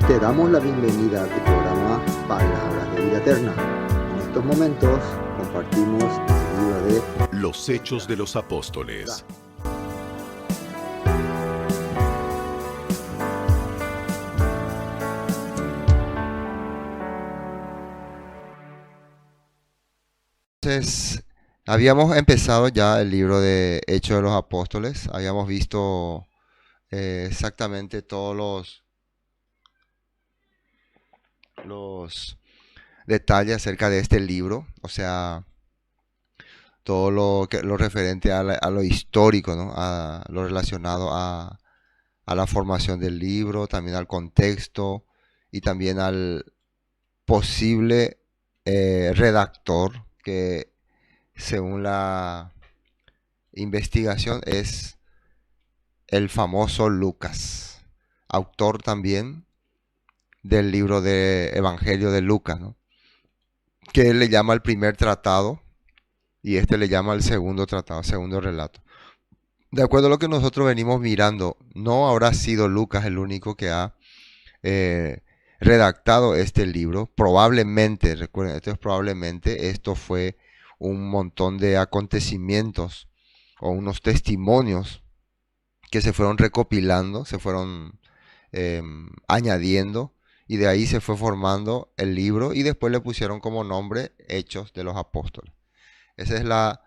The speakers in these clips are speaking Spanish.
Te damos la bienvenida a tu programa Palabras de Vida Eterna. En estos momentos compartimos el libro de Los Hechos de los Apóstoles. Entonces, habíamos empezado ya el libro de Hechos de los Apóstoles. Habíamos visto exactamente todos los detalles acerca de este libro. O sea, todo lo referente a lo histórico, ¿no? A lo relacionado a la formación del libro, también al contexto y también al posible redactor que, según la investigación, es el famoso Lucas, autor también del libro de Evangelio de Lucas, ¿no? Que él le llama el primer tratado y este le llama el segundo tratado, segundo relato. De acuerdo a lo que nosotros venimos mirando, no habrá sido Lucas el único que ha eh, redactado este libro. Probablemente, recuerden, esto fue un montón de acontecimientos o unos testimonios que se fueron recopilando, se fueron añadiendo, y de ahí se fue formando el libro y después le pusieron como nombre Hechos de los Apóstoles. Esa es la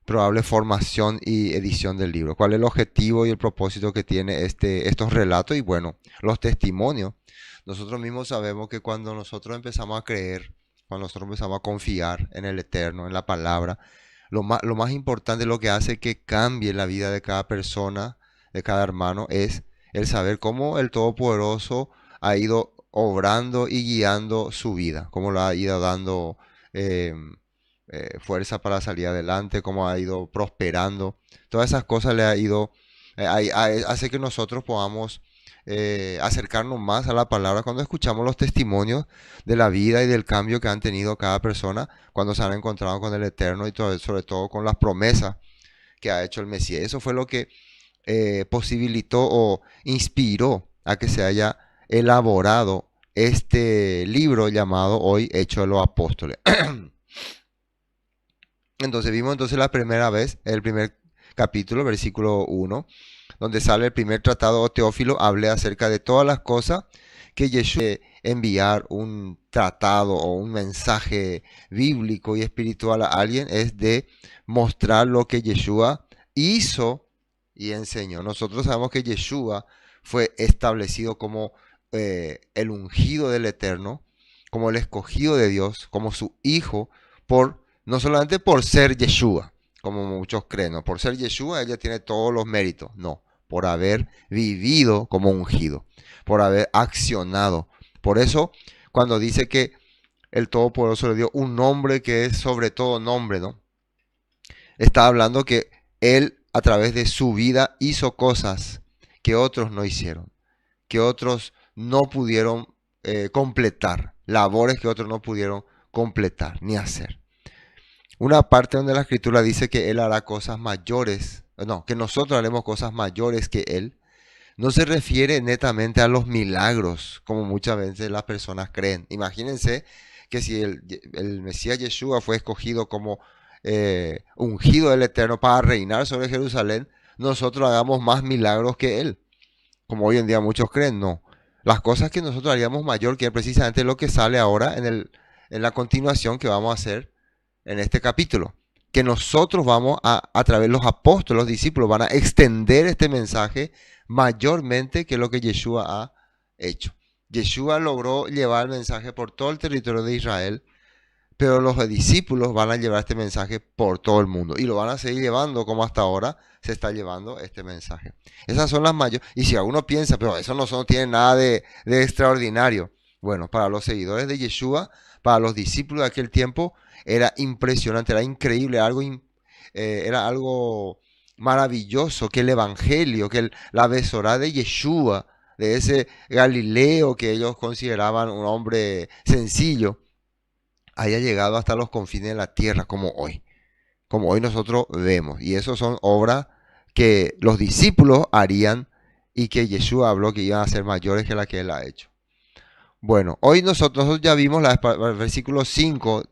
probable formación y edición del libro. ¿Cuál es el objetivo y el propósito que tiene estos relatos? Y bueno, los testimonios. Nosotros mismos sabemos que cuando nosotros empezamos a creer, cuando nosotros empezamos a confiar en el Eterno, en la palabra, lo más importante, lo que hace que cambie la vida de cada persona, de cada hermano, es el saber cómo el Todopoderoso ha ido obrando y guiando su vida, cómo le ha ido dando fuerza para salir adelante, cómo ha ido prosperando. Todas esas cosas le ha ido, hace que nosotros podamos acercarnos más a la palabra cuando escuchamos los testimonios de la vida y del cambio que han tenido cada persona cuando se han encontrado con el Eterno y sobre todo con las promesas que ha hecho el Mesías. Eso fue lo que posibilitó o inspiró a que se haya elaborado este libro llamado hoy Hechos de los Apóstoles. Entonces vimos la primera vez, el primer capítulo, versículo 1, donde sale el primer tratado o Teófilo, hable acerca de todas las cosas que Yeshua enviar un tratado o un mensaje bíblico y espiritual a alguien, es de mostrar lo que Yeshua hizo y enseñó. Nosotros sabemos que Yeshua fue establecido como el ungido del Eterno, como el escogido de Dios, como su hijo, no solamente por ser Yeshua, como muchos creen, ¿no? Por ser Yeshua ella tiene todos los méritos, no, por haber vivido como ungido, por haber accionado. Por eso, cuando dice que el Todopoderoso le dio un nombre que es sobre todo nombre, ¿no? Está hablando que él, a través de su vida, hizo cosas que otros no hicieron, que otros no pudieron completar, labores que otros no pudieron completar ni hacer. Una parte donde la escritura dice que él hará cosas mayores, no, que nosotros haremos cosas mayores que él, no se refiere netamente a los milagros, como muchas veces las personas creen. Imagínense que si el Mesías Yeshua fue escogido como ungido del Eterno para reinar sobre Jerusalén, nosotros hagamos más milagros que él, como hoy en día muchos creen. No, las cosas que nosotros haríamos mayor que él, precisamente lo que sale ahora en la continuación que vamos a hacer en este capítulo, que nosotros vamos a través de los apóstoles, los discípulos, van a extender este mensaje mayormente que lo que Yeshua ha hecho. Yeshua logró llevar el mensaje por todo el territorio de Israel, pero los discípulos van a llevar este mensaje por todo el mundo y lo van a seguir llevando como hasta ahora se está llevando este mensaje. Esas son las mayores. Y si alguno piensa, pero eso no tiene nada de extraordinario. Bueno, para los seguidores de Yeshua, para los discípulos de aquel tiempo, era impresionante, era increíble, era algo maravilloso que el evangelio, que la besorá de Yeshua, de ese Galileo que ellos consideraban un hombre sencillo, haya llegado hasta los confines de la tierra como hoy nosotros vemos. Y eso son obras que los discípulos harían y que Yeshua habló que iban a ser mayores que la que él ha hecho. Bueno, hoy nosotros ya vimos el versículo 5,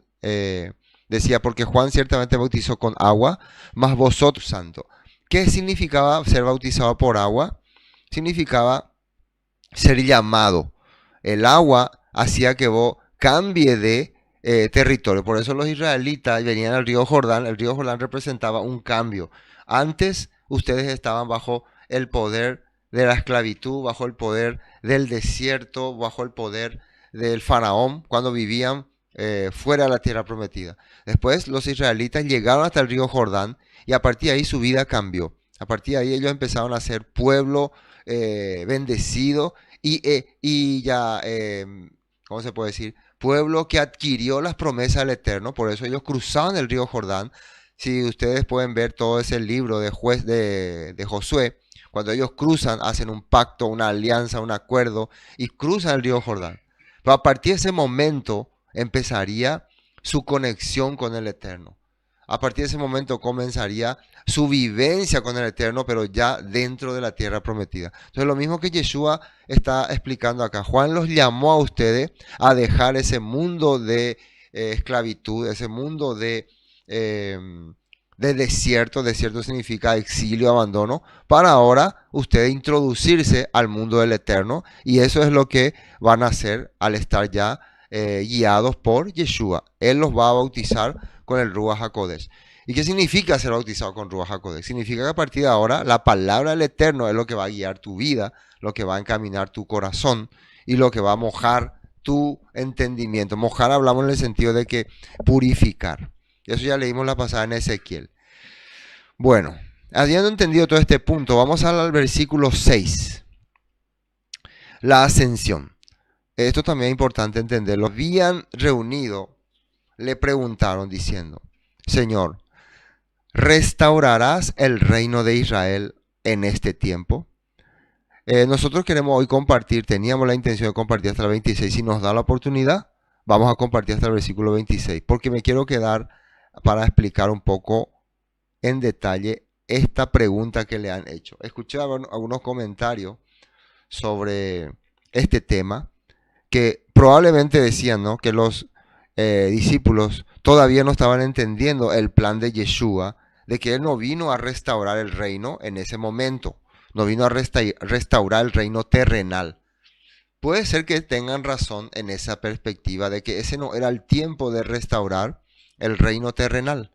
decía, porque Juan ciertamente bautizó con agua, mas vosotros santo. ¿Qué significaba ser bautizado por agua? Significaba ser llamado. El agua hacía que vos cambie de territorio. Por eso los israelitas venían al río Jordán. El río Jordán representaba un cambio. Antes ustedes estaban bajo el poder de la esclavitud, bajo el poder del desierto, bajo el poder del faraón, cuando vivían fuera de la tierra prometida. Después los israelitas llegaron hasta el río Jordán y a partir de ahí su vida cambió. A partir de ahí ellos empezaron a ser pueblo bendecido y ya, ¿cómo se puede decir? Pueblo que adquirió las promesas del Eterno. Por eso ellos cruzaban el río Jordán. Si ustedes pueden ver todo ese libro de Josué, cuando ellos cruzan, hacen un pacto, una alianza, un acuerdo y cruzan el río Jordán. Pero a partir de ese momento empezaría su conexión con el Eterno. A partir de ese momento comenzaría su vivencia con el Eterno, pero ya dentro de la tierra prometida. Entonces lo mismo que Yeshua está explicando acá. Juan los llamó a ustedes a dejar ese mundo de esclavitud, ese mundo de desierto. Desierto significa exilio, abandono, para ahora ustedes introducirse al mundo del Eterno, y eso es lo que van a hacer al estar ya guiados por Yeshua. Él los va a bautizar con el Ruach HaKodesh. ¿Y qué significa ser bautizado con Ruach HaKodesh? Significa que a partir de ahora la palabra del Eterno es lo que va a guiar tu vida, lo que va a encaminar tu corazón y lo que va a mojar tu entendimiento. Mojar hablamos en el sentido de que purificar. Eso ya leímos la pasada en Ezequiel. Bueno, habiendo entendido todo este punto, vamos al versículo 6. La ascensión. Esto también es importante entenderlo. Habían reunido, le preguntaron diciendo, Señor, ¿restaurarás el reino de Israel en este tiempo? Nosotros queremos hoy compartir, teníamos la intención de compartir hasta el 26. Si nos da la oportunidad, vamos a compartir hasta el versículo 26, porque me quiero quedar para explicar un poco en detalle esta pregunta que le han hecho. Escuché algunos comentarios sobre este tema que probablemente decían, ¿no?, que los discípulos todavía no estaban entendiendo el plan de Yeshua, de que él no vino a restaurar el reino en ese momento, no vino a restaurar el reino terrenal. Puede ser que tengan razón en esa perspectiva de que ese no era el tiempo de restaurar el reino terrenal.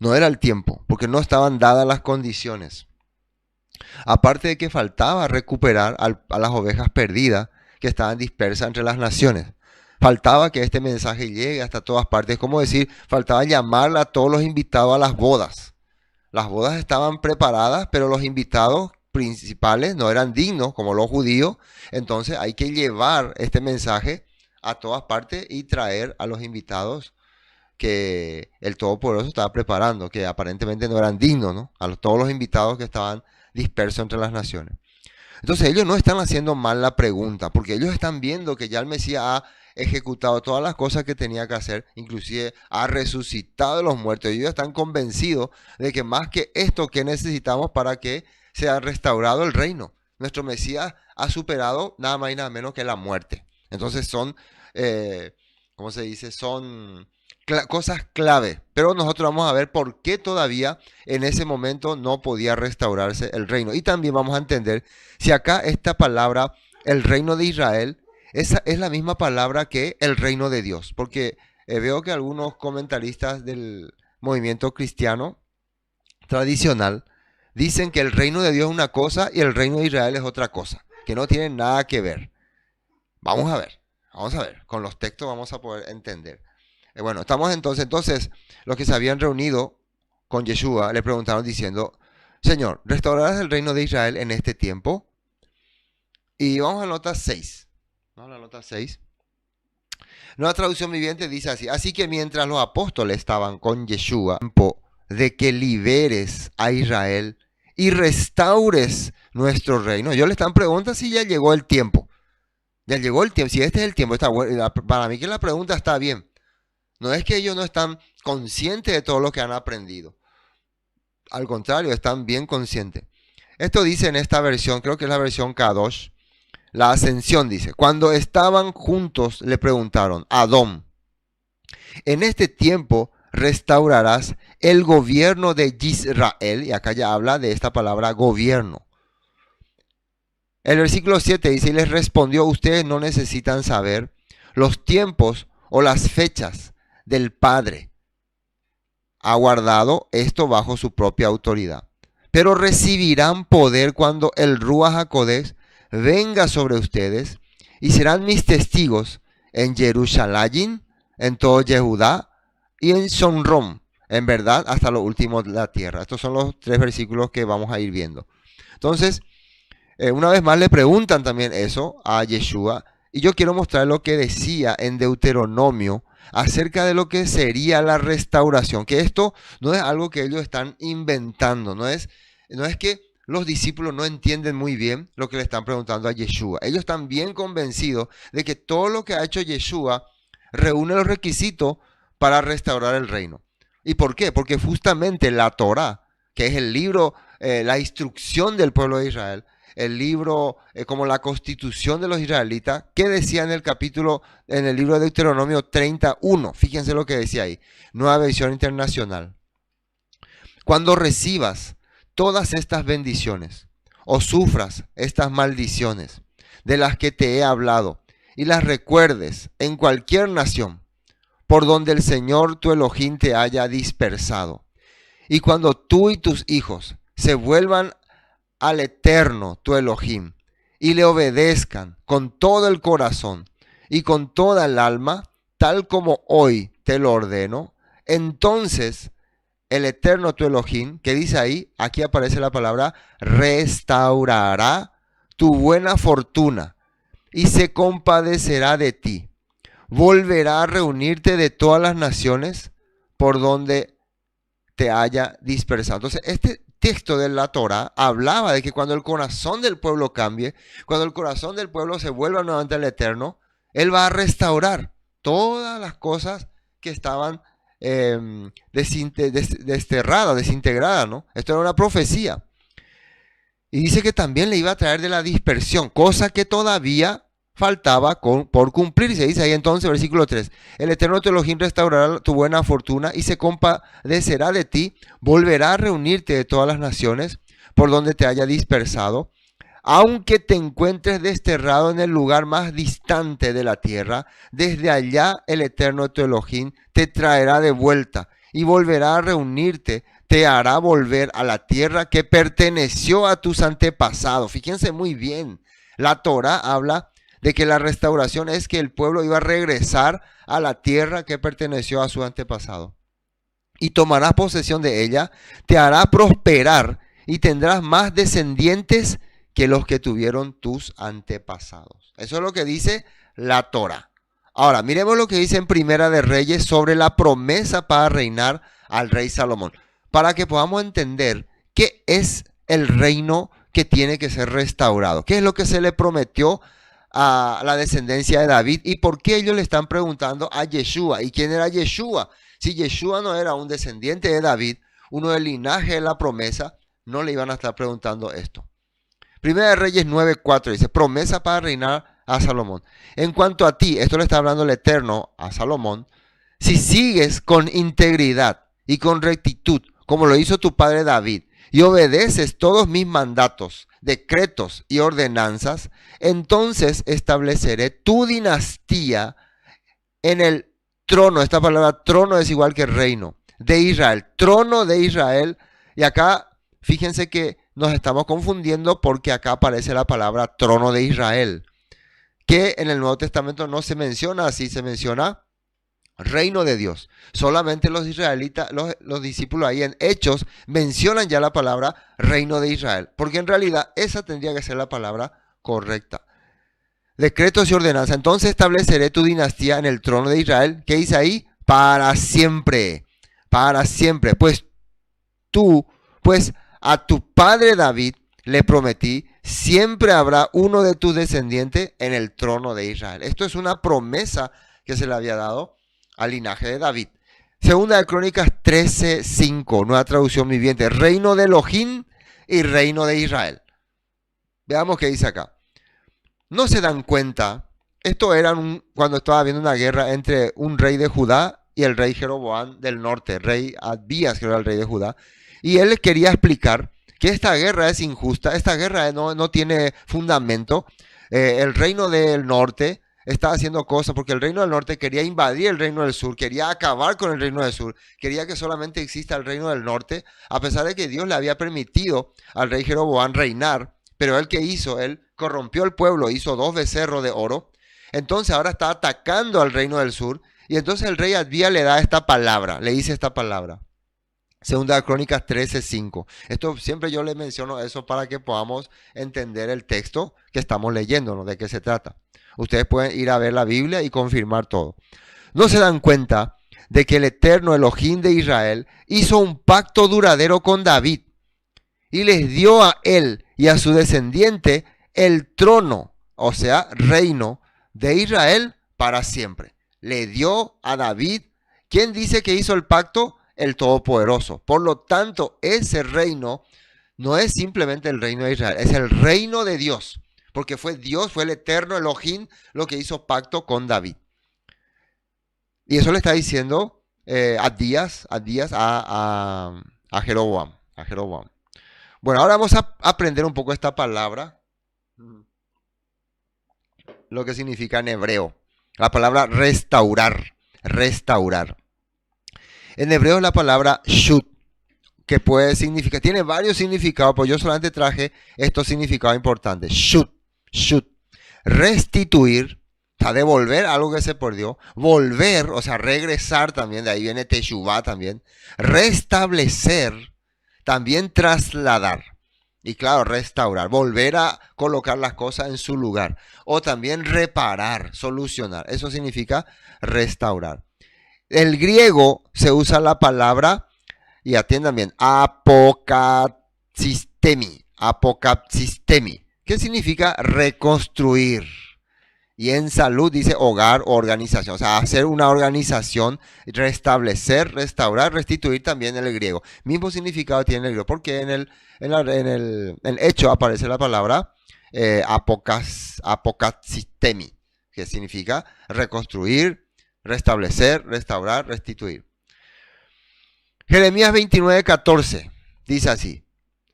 No era el tiempo, porque no estaban dadas las condiciones. Aparte de que faltaba recuperar a las ovejas perdidas que estaban dispersas entre las naciones. Faltaba que este mensaje llegue hasta todas partes. Es como decir, faltaba llamarle a todos los invitados a las bodas. Las bodas estaban preparadas, pero los invitados principales no eran dignos, como los judíos. Entonces hay que llevar este mensaje a todas partes y traer a los invitados que el Todopoderoso estaba preparando, que aparentemente no eran dignos, ¿no? A todos los invitados que estaban dispersos entre las naciones. Entonces ellos no están haciendo mal la pregunta, porque ellos están viendo que ya el Mesías ha ejecutado todas las cosas que tenía que hacer, inclusive ha resucitado de los muertos. Ellos están convencidos de que más que esto que necesitamos para que sea restaurado el reino, nuestro Mesías ha superado nada más y nada menos que la muerte. Entonces son, ¿cómo se dice? Son cosas clave, pero nosotros vamos a ver por qué todavía en ese momento no podía restaurarse el reino. Y también vamos a entender si acá esta palabra, el reino de Israel, esa es la misma palabra que el reino de Dios, porque veo que algunos comentaristas del movimiento cristiano tradicional dicen que el reino de Dios es una cosa y el reino de Israel es otra cosa, que no tienen nada que ver. Vamos a ver, con los textos vamos a poder entender. Bueno, estamos entonces, los que se habían reunido con Yeshua le preguntaron diciendo, Señor, ¿restaurarás el reino de Israel en este tiempo? Y vamos a la nota 6. Vamos a la nota 6. Nueva traducción viviente dice así, así que mientras los apóstoles estaban con Yeshua, tiempo de que liberes a Israel y restaures nuestro reino. Yo le están preguntando si ya llegó el tiempo. Ya llegó el tiempo, si este es el tiempo, está bueno. Para mí que la pregunta está bien. No es que ellos no están conscientes de todo lo que han aprendido. Al contrario, están bien conscientes. Esto dice en esta versión, creo que es la versión Kadosh, la ascensión dice, cuando estaban juntos le preguntaron, Adón, en este tiempo restaurarás el gobierno de Israel, y acá ya habla de esta palabra gobierno. El versículo 7 dice, y les respondió, ustedes no necesitan saber los tiempos o las fechas del Padre. Ha guardado esto bajo su propia autoridad. Pero recibirán poder cuando el Ruach HaKodesh venga sobre ustedes y serán mis testigos en Jerusalén, en todo Yehudá y en Shomrón, en verdad hasta lo último de la tierra. Estos son los 3 versículos que vamos a ir viendo. Entonces, una vez más le preguntan también eso a Yeshua, y yo quiero mostrar lo que decía en Deuteronomio acerca de lo que sería la restauración, que esto no es algo que ellos están inventando, no es que los discípulos no entienden muy bien lo que le están preguntando a Yeshua. Ellos están bien convencidos de que todo lo que ha hecho Yeshua reúne los requisitos para restaurar el reino. ¿Y por qué? Porque justamente la Torá, que es el libro, la instrucción del pueblo de Israel, el libro como la constitución de los israelitas, ¿qué decía en el libro de Deuteronomio 31? Fíjense lo que decía ahí, Nueva Versión Internacional. Cuando recibas todas estas bendiciones o sufras estas maldiciones de las que te he hablado y las recuerdes en cualquier nación por donde el Señor tu Elohim te haya dispersado, y cuando tú y tus hijos se vuelvan al Eterno tu Elohim y le obedezcan con todo el corazón y con toda el alma, tal como hoy te lo ordeno, entonces el Eterno tu Elohim, que dice ahí, aquí aparece la palabra, restaurará tu buena fortuna y se compadecerá de ti. Volverá a reunirte de todas las naciones por donde te haya dispersado. Entonces, este texto de la Torá hablaba de que cuando el corazón del pueblo cambie, cuando el corazón del pueblo se vuelva nuevamente al Eterno, Él va a restaurar todas las cosas que estaban desterradas, desintegradas, ¿no? Esto era una profecía. Y dice que también le iba a traer de la dispersión, cosa que todavía faltaba por cumplirse. Dice ahí entonces, versículo 3, el Eterno tu Elohim restaurará tu buena fortuna y se compadecerá de ti, volverá a reunirte de todas las naciones por donde te haya dispersado, aunque te encuentres desterrado en el lugar más distante de la tierra, desde allá el Eterno tu Elohim te traerá de vuelta y volverá a reunirte, te hará volver a la tierra que perteneció a tus antepasados. Fíjense muy bien, la Torá habla de que la restauración es que el pueblo iba a regresar a la tierra que perteneció a su antepasado. Y tomarás posesión de ella, te hará prosperar y tendrás más descendientes que los que tuvieron tus antepasados. Eso es lo que dice la Torá. Ahora, miremos lo que dice en Primera de Reyes sobre la promesa para reinar al rey Salomón, para que podamos entender qué es el reino que tiene que ser restaurado, qué es lo que se le prometió a la descendencia de David y por qué ellos le están preguntando a Yeshua. ¿Y quién era Yeshua? Si Yeshua no era un descendiente de David, uno del linaje de la promesa, no le iban a estar preguntando esto. Primera de Reyes 9:4 dice, promesa para reinar a Salomón. En cuanto a ti, esto le está hablando el Eterno a Salomón, si sigues con integridad y con rectitud, como lo hizo tu padre David, y obedeces todos mis mandatos, decretos y ordenanzas, entonces estableceré tu dinastía en el trono. Esta palabra trono es igual que reino de Israel, trono de Israel. Y acá, fíjense que nos estamos confundiendo porque acá aparece la palabra trono de Israel, que en el Nuevo Testamento no se menciona así, se menciona reino de Dios. Solamente los israelitas, los discípulos ahí en Hechos mencionan ya la palabra reino de Israel, porque en realidad esa tendría que ser la palabra correcta. Decretos y ordenanzas. Entonces estableceré tu dinastía en el trono de Israel. ¿Qué dice ahí? Para siempre. Para siempre. Pues a tu padre David le prometí, siempre habrá uno de tus descendientes en el trono de Israel. Esto es una promesa que se le había dado al linaje de David. Segunda de Crónicas 13:5, nueva traducción viviente. Reino de Elohim y reino de Israel. Veamos qué dice acá. No se dan cuenta, esto era cuando estaba habiendo una guerra entre un rey de Judá y el rey Jeroboam del norte, rey Abías, que era el rey de Judá, y él quería explicar que esta guerra es injusta, esta guerra no tiene fundamento. El reino del norte estaba haciendo cosas porque el reino del norte quería invadir el reino del sur, quería acabar con el reino del sur, quería que solamente exista el reino del norte, a pesar de que Dios le había permitido al rey Jeroboam reinar. Pero él, ¿qué hizo? Él corrompió al pueblo, hizo 2 becerros de oro. Entonces ahora está atacando al reino del sur. Y entonces el rey Abías le da esta palabra, le dice esta palabra. Segunda de Crónicas 13:5. Esto siempre yo le menciono eso para que podamos entender el texto que estamos leyendo, ¿no? De qué se trata. Ustedes pueden ir a ver la Biblia y confirmar todo. ¿No se dan cuenta de que el eterno Elohim de Israel hizo un pacto duradero con David y les dio a él y a su descendiente el trono, o sea, reino de Israel para siempre? Le dio a David. ¿Quién dice que hizo el pacto? El Todopoderoso. Por lo tanto, ese reino no es simplemente el reino de Israel, es el reino de Dios, porque fue Dios, fue el eterno Elohim lo que hizo pacto con David. Y eso le está diciendo Abías a Jeroboam. Bueno, ahora vamos a aprender un poco esta palabra, lo que significa en hebreo. La palabra restaurar. En hebreo es la palabra shut, que puede significar, tiene varios significados, pero yo solamente traje estos significados importantes. Shut. Restituir, o sea, devolver algo que se perdió. Volver, o sea, regresar también, de ahí viene teshuvah también. Restablecer, también trasladar. Y claro, restaurar, volver a colocar las cosas en su lugar. O también reparar, solucionar. Eso significa restaurar. El griego se usa la palabra, y atiendan bien, apokapsistemi. ¿Qué significa reconstruir? Y en salud dice hogar o organización. O sea, hacer una organización, restablecer, restaurar, restituir también en el griego. Mismo significado tiene el griego. Porque en el hecho aparece la palabra apokapsistemi, que significa reconstruir, restablecer, restaurar, restituir. Jeremías 29:14 dice así.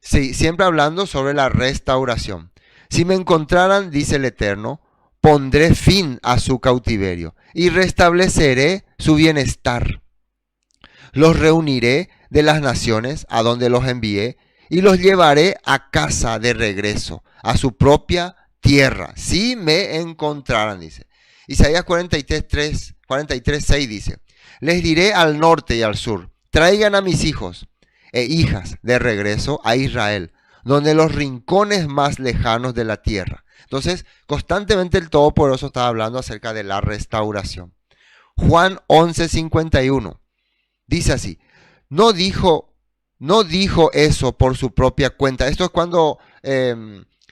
Sí, siempre hablando sobre la restauración. Si me encontraran, dice el Eterno, pondré fin a su cautiverio y restableceré su bienestar. Los reuniré de las naciones a donde los envié y los llevaré a casa de regreso, a su propia tierra, si me encontraran, dice. Isaías 43:6 dice, les diré al norte y al sur, traigan a mis hijos e hijas de regreso a Israel, donde los rincones más lejanos de la tierra. Entonces, constantemente el Todopoderoso está hablando acerca de la restauración. Juan 11:51 dice así, no dijo eso por su propia cuenta. Esto es cuando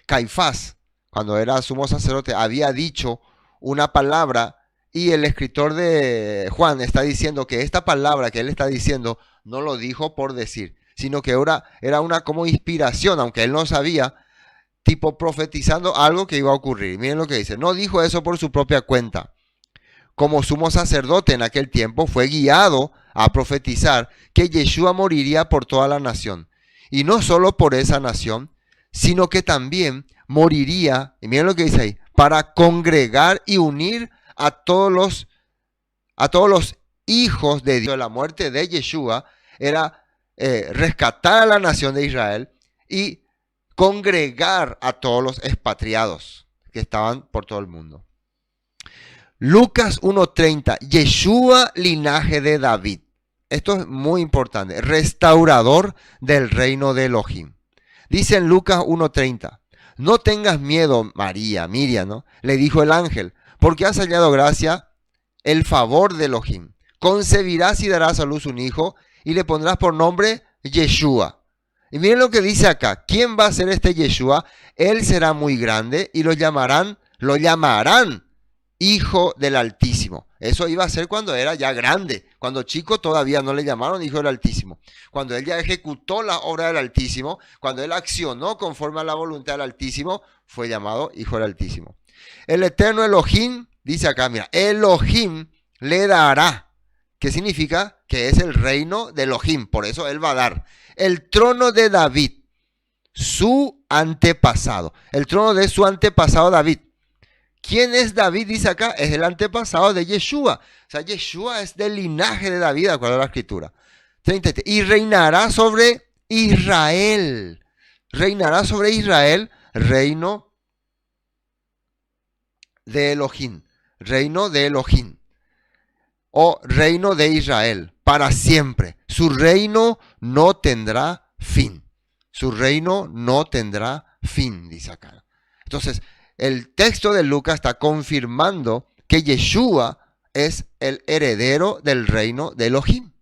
Caifás, cuando era sumo sacerdote, había dicho una palabra y el escritor de Juan está diciendo que esta palabra que él está diciendo no lo dijo por decir, sino que era una como inspiración, aunque él no sabía, tipo profetizando algo que iba a ocurrir. Miren lo que dice, no dijo eso por su propia cuenta. Como sumo sacerdote en aquel tiempo fue guiado a profetizar que Yeshua moriría por toda la nación. Y no solo por esa nación, sino que también moriría, y miren lo que dice ahí, para congregar y unir a todos los hijos de Dios. La muerte de Yeshua era rescatar a la nación de Israel y congregar a todos los expatriados que estaban por todo el mundo. Lucas 1:30, Yeshua, linaje de David. Esto es muy importante, restaurador del reino de Elohim. Dice en Lucas 1:30, no tengas miedo, María, Miriam, ¿no? Le dijo el ángel, porque has hallado gracia, el favor de Elohim. Concebirás y darás a luz un hijo y le pondrás por nombre Yeshua. Y miren lo que dice acá. ¿Quién va a ser este Yeshua? Él será muy grande y lo llamarán Hijo del Altísimo. Eso iba a ser cuando era ya grande. Cuando chico todavía no le llamaron Hijo del Altísimo. Cuando él ya ejecutó la obra del Altísimo, cuando él accionó conforme a la voluntad del Altísimo, fue llamado Hijo del Altísimo. El eterno Elohim, dice acá, mira, Elohim le dará. ¿Qué significa? Que es el reino de Elohim. Por eso él va a dar el trono de David, su antepasado. El trono de su antepasado David. ¿Quién es David? Dice acá, es el antepasado de Yeshua. O sea, Yeshua es del linaje de David, de acuerdo a la escritura. 33. Y reinará sobre Israel. Reinará sobre Israel, reino de Elohim. Reino de Elohim. O reino de Israel, para siempre. Su reino no tendrá fin. Su reino no tendrá fin, dice acá. Entonces, el texto de Lucas está confirmando que Yeshua es el heredero del reino de Elohim.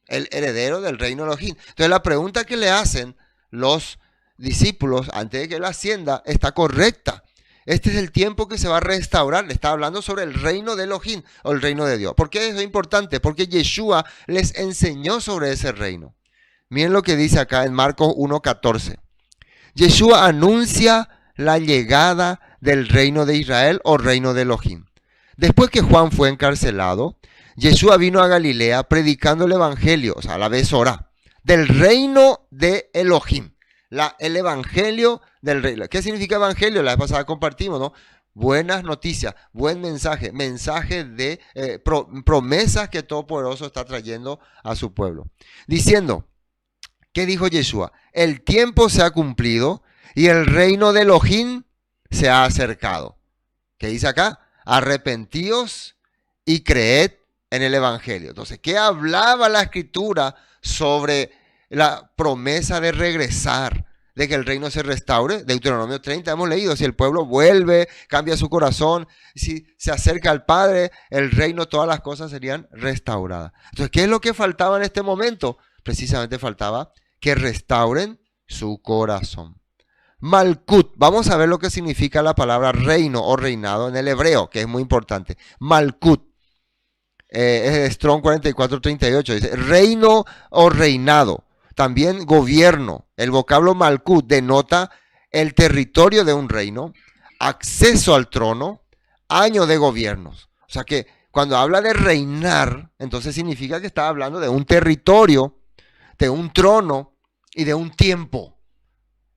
El heredero del reino de Elohim. Entonces la pregunta que le hacen los discípulos antes de que él ascienda está correcta. Este es el tiempo que se va a restaurar. Le está hablando sobre el reino de Elohim o el reino de Dios. ¿Por qué eso es importante? Porque Yeshua les enseñó sobre ese reino. Miren lo que dice acá en Marcos 1:14. Yeshua anuncia la llegada del reino de Israel o reino de Elohim. Después que Juan fue encarcelado, Yeshua vino a Galilea predicando el evangelio, o sea, la Besorá, del reino de Elohim. El evangelio del reino. ¿Qué significa evangelio? La vez pasada compartimos, ¿no? Buenas noticias, buen mensaje, mensaje de promesas que Todopoderoso está trayendo a su pueblo. Diciendo, ¿qué dijo Yeshua? El tiempo se ha cumplido y el reino de Elohim se ha acercado. ¿Qué dice acá? Arrepentíos y creed en el evangelio. Entonces, ¿qué hablaba la escritura sobre la promesa de regresar, de que el reino se restaure? Deuteronomio 30 hemos leído, si el pueblo vuelve, cambia su corazón, si se acerca al Padre, el reino, todas las cosas serían restauradas. Entonces, ¿qué es lo que faltaba en este momento? Precisamente faltaba que restauren su corazón. Malkut, vamos a ver lo que significa la palabra reino o reinado en el hebreo, que es muy importante. Malkut, es Strong 4438, dice reino o reinado. También gobierno. El vocablo Malkut denota el territorio de un reino, acceso al trono, año de gobiernos. O sea que cuando habla de reinar, entonces significa que está hablando de un territorio, de un trono y de un tiempo.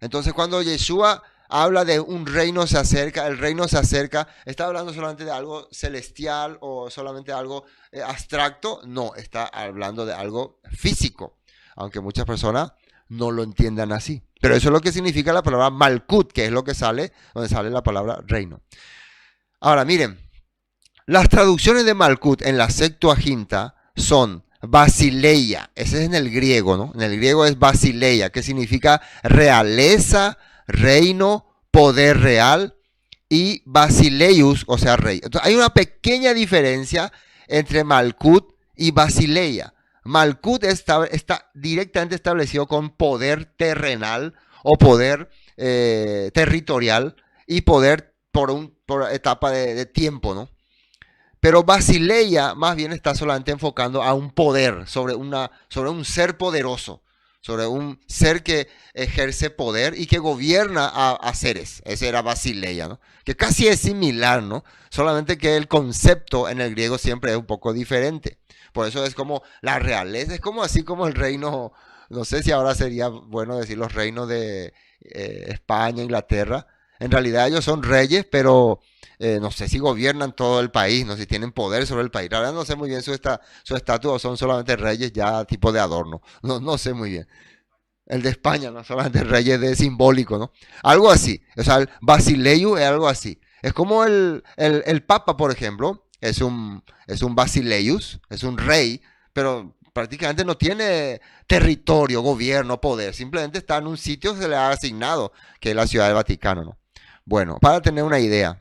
Entonces cuando Yeshua habla de un reino se acerca, el reino se acerca, ¿está hablando solamente de algo celestial o solamente de algo abstracto? No, está hablando de algo físico, aunque muchas personas no lo entiendan así. Pero eso es lo que significa la palabra Malkut, que es lo que sale, donde sale la palabra reino. Ahora miren, las traducciones de Malkut en la Septuaginta son Basileia, ese es en el griego, ¿no? En el griego es Basileia, que significa realeza, reino, poder real, y Basileius, o sea, rey. Entonces, hay una pequeña diferencia entre Malkut y Basileia. Malkut está directamente establecido con poder terrenal o poder territorial y poder por etapa de tiempo, ¿no? Pero Basileia más bien está solamente enfocando a un poder, sobre un ser poderoso, sobre un ser que ejerce poder y que gobierna a seres. Ese era Basileia, ¿no? Que casi es similar, ¿no? Solamente que el concepto en el griego siempre es un poco diferente. Por eso es como la realeza, es como así como el reino, no sé si ahora sería bueno decir los reinos de España, Inglaterra. En realidad ellos son reyes, pero no sé si gobiernan todo el país, no sé si tienen poder sobre el país. La verdad no sé muy bien su estatus o son solamente reyes ya tipo de adorno. No sé muy bien. El de España, no solamente reyes de simbólico, ¿no? Algo así. O sea, el Basileus es algo así. Es como el Papa, por ejemplo, es un Basileus, es un rey, pero prácticamente no tiene territorio, gobierno, poder. Simplemente está en un sitio que se le ha asignado, que es la Ciudad del Vaticano, ¿no? Bueno, para tener una idea.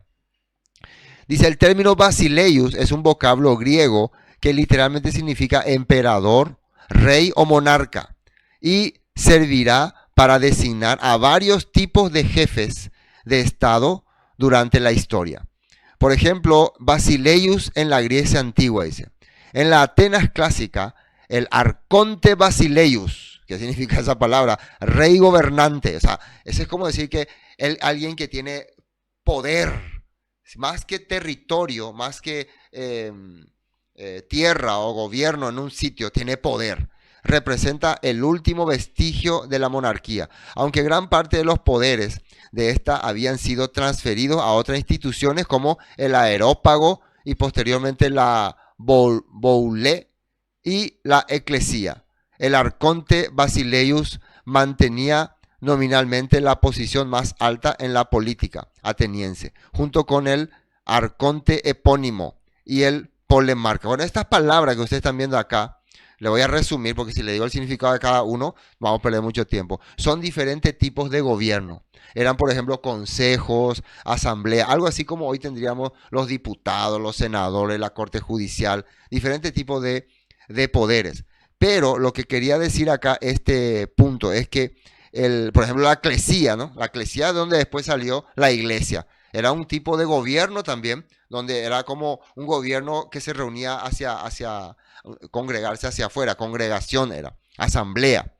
Dice, el término Basileus es un vocablo griego que literalmente significa emperador, rey o monarca. Y servirá para designar a varios tipos de jefes de Estado durante la historia. Por ejemplo, Basileius en la Grecia antigua, dice. En la Atenas clásica, el arconte Basileius, ¿qué significa esa palabra? Rey gobernante. O sea, ese es como decir que alguien que tiene poder, más que territorio, más que tierra o gobierno en un sitio, tiene poder. Representa el último vestigio de la monarquía, aunque gran parte de los poderes de esta habían sido transferidos a otras instituciones como el aerópago y posteriormente la boule y la eclesía. El arconte Basileius mantenía nominalmente la posición más alta en la política ateniense, junto con el arconte epónimo y el polemarca. Bueno, estas palabras que ustedes están viendo acá, le voy a resumir porque si le digo el significado de cada uno, vamos a perder mucho tiempo. Son diferentes tipos de gobierno. Eran, por ejemplo, consejos, asamblea, algo así como hoy tendríamos los diputados, los senadores, la corte judicial, diferentes tipos de poderes. Pero lo que quería decir acá, este punto, es que, por ejemplo, la eclesía, ¿no? La eclesía es donde después salió la iglesia. Era un tipo de gobierno también, donde era como un gobierno que se reunía hacia congregarse hacia afuera, congregación era, asamblea.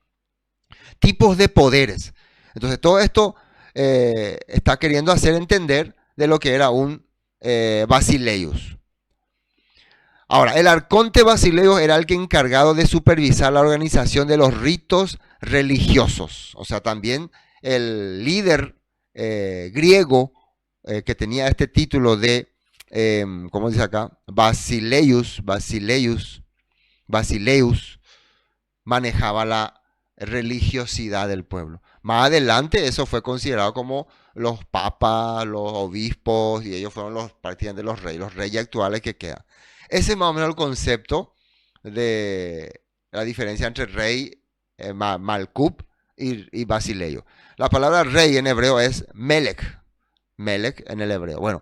Tipos de poderes. Entonces todo esto está queriendo hacer entender de lo que era un Basileius. Ahora, el arconte Basileius era el que encargado de supervisar la organización de los ritos religiosos. O sea, también el líder griego que tenía este título de, ¿cómo dice acá? Basileus, manejaba la religiosidad del pueblo. Más adelante eso fue considerado como los papas, los obispos, y ellos fueron prácticamente los reyes actuales que quedan. Ese es más o menos el concepto de la diferencia entre rey, Malkup y Basileio. La palabra rey en hebreo es Melech. Melech en el hebreo. Bueno,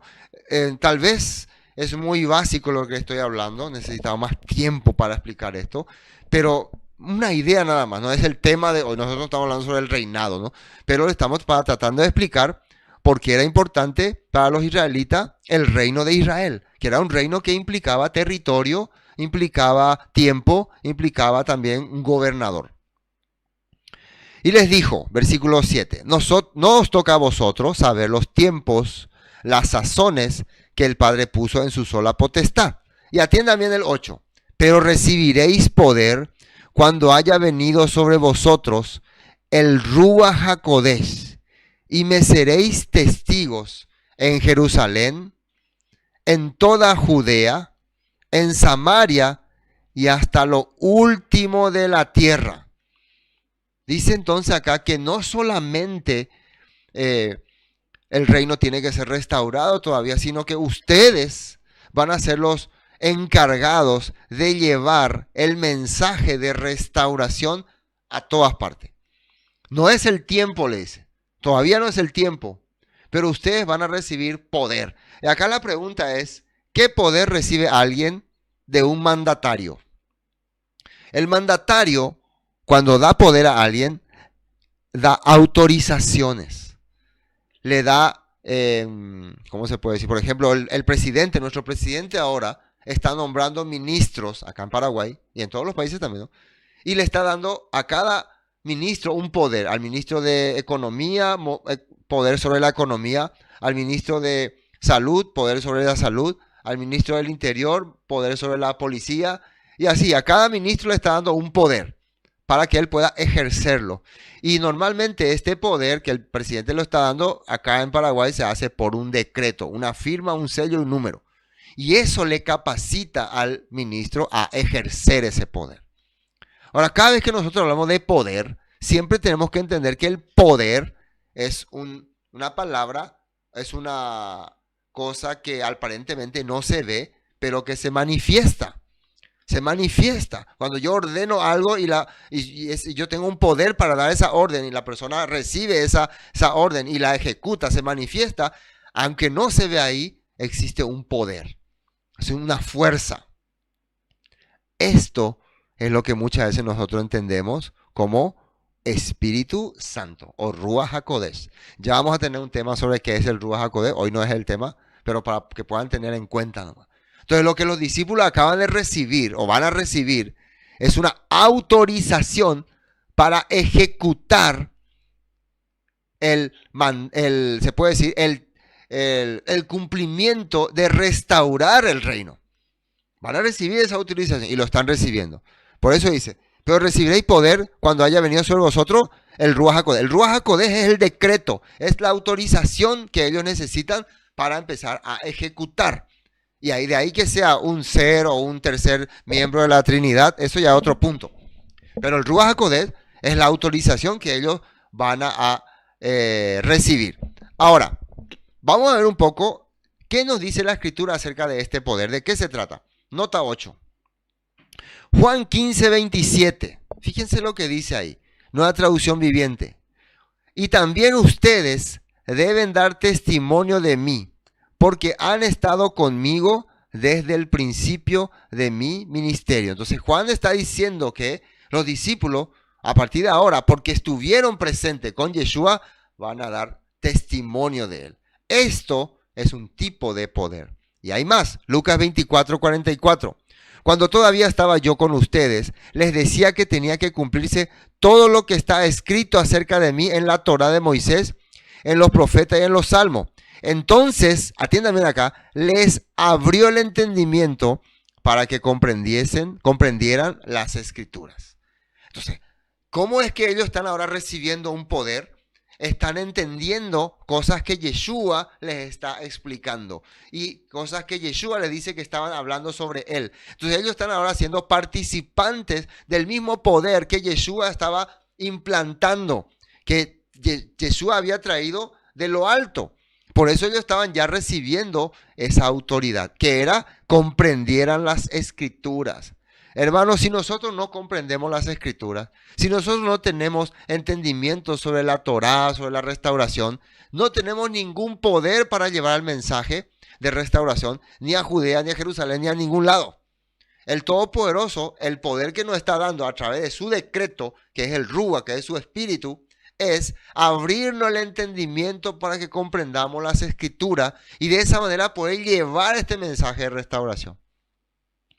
tal vez es muy básico lo que estoy hablando, necesitaba más tiempo para explicar esto, pero una idea nada más, no es el tema de hoy, nosotros estamos hablando sobre el reinado, ¿no? Pero estamos tratando de explicar por qué era importante para los israelitas el reino de Israel, que era un reino que implicaba territorio, implicaba tiempo, implicaba también un gobernador. Y les dijo, versículo 7, no os toca a vosotros saber los tiempos, las sazones que el Padre puso en su sola potestad. Y atiendan bien el 8, pero recibiréis poder cuando haya venido sobre vosotros el Ruach HaKodesh, y me seréis testigos en Jerusalén, en toda Judea, en Samaria y hasta lo último de la tierra. Dice entonces acá que no solamente el reino tiene que ser restaurado todavía, sino que ustedes van a ser los encargados de llevar el mensaje de restauración a todas partes. No es el tiempo, le dice. Todavía no es el tiempo, pero ustedes van a recibir poder. Y acá la pregunta es, ¿qué poder recibe alguien de un mandatario? El mandatario, cuando da poder a alguien, da autorizaciones. Le da, ¿cómo se puede decir? Por ejemplo, el presidente, nuestro presidente ahora, está nombrando ministros acá en Paraguay y en todos los países también, ¿no? Y le está dando a cada ministro un poder. Al ministro de Economía, poder sobre la economía. Al ministro de Salud, poder sobre la salud. Al ministro del Interior, poder sobre la policía. Y así, a cada ministro le está dando un poder para que él pueda ejercerlo. Y normalmente este poder que el presidente lo está dando acá en Paraguay se hace por un decreto, una firma, un sello y un número. Y eso le capacita al ministro a ejercer ese poder. Ahora, cada vez que nosotros hablamos de poder, siempre tenemos que entender que el poder es una palabra, es una cosa que aparentemente no se ve, pero que se manifiesta. Se manifiesta. Cuando yo ordeno algo y yo tengo un poder para dar esa orden y la persona recibe esa orden y la ejecuta, se manifiesta, aunque no se ve ahí, existe un poder. Es una fuerza. Esto es lo que muchas veces nosotros entendemos como Espíritu Santo o Ruach HaKodesh. Ya vamos a tener un tema sobre qué es el Ruach HaKodesh. Hoy no es el tema, pero para que puedan tener en cuenta nomás. Entonces lo que los discípulos acaban de recibir o van a recibir es una autorización para ejecutar se puede decir, el cumplimiento de restaurar el reino. Van a recibir esa autorización y lo están recibiendo. Por eso dice, pero recibiréis poder cuando haya venido sobre vosotros el Ruach HaKodesh. El Ruach HaKodesh es el decreto, es la autorización que ellos necesitan para empezar a ejecutar. Y ahí de ahí que sea un ser o un tercer miembro de la Trinidad, eso ya es otro punto. Pero el Ruach HaKodesh es la autorización que ellos van a recibir. Ahora, vamos a ver un poco qué nos dice la Escritura acerca de este poder. ¿De qué se trata? Nota 8. Juan 15, 27. Fíjense lo que dice ahí. Nueva traducción viviente. Y también ustedes deben dar testimonio de mí, porque han estado conmigo desde el principio de mi ministerio. Entonces Juan está diciendo que los discípulos, a partir de ahora, porque estuvieron presentes con Yeshua, van a dar testimonio de él. Esto es un tipo de poder. Y hay más. Lucas 24, 44. Cuando todavía estaba yo con ustedes, les decía que tenía que cumplirse todo lo que está escrito acerca de mí en la Torá de Moisés, en los profetas y en los salmos. Entonces, atiéndanme acá, les abrió el entendimiento para que comprendieran las escrituras. Entonces, ¿cómo es que ellos están ahora recibiendo un poder? Están entendiendo cosas que Yeshua les está explicando y cosas que Yeshua les dice que estaban hablando sobre él. Entonces ellos están ahora siendo participantes del mismo poder que Yeshua estaba implantando, que Yeshua había traído de lo alto. Por eso ellos estaban ya recibiendo esa autoridad, que era comprendieran las escrituras. Hermanos, si nosotros no comprendemos las escrituras, si nosotros no tenemos entendimiento sobre la Torá, sobre la restauración, no tenemos ningún poder para llevar el mensaje de restauración, ni a Judea, ni a Jerusalén, ni a ningún lado. El Todopoderoso, el poder que nos está dando a través de su decreto, que es el Rúa, que es su espíritu, es abrirnos el entendimiento para que comprendamos las escrituras y de esa manera poder llevar este mensaje de restauración.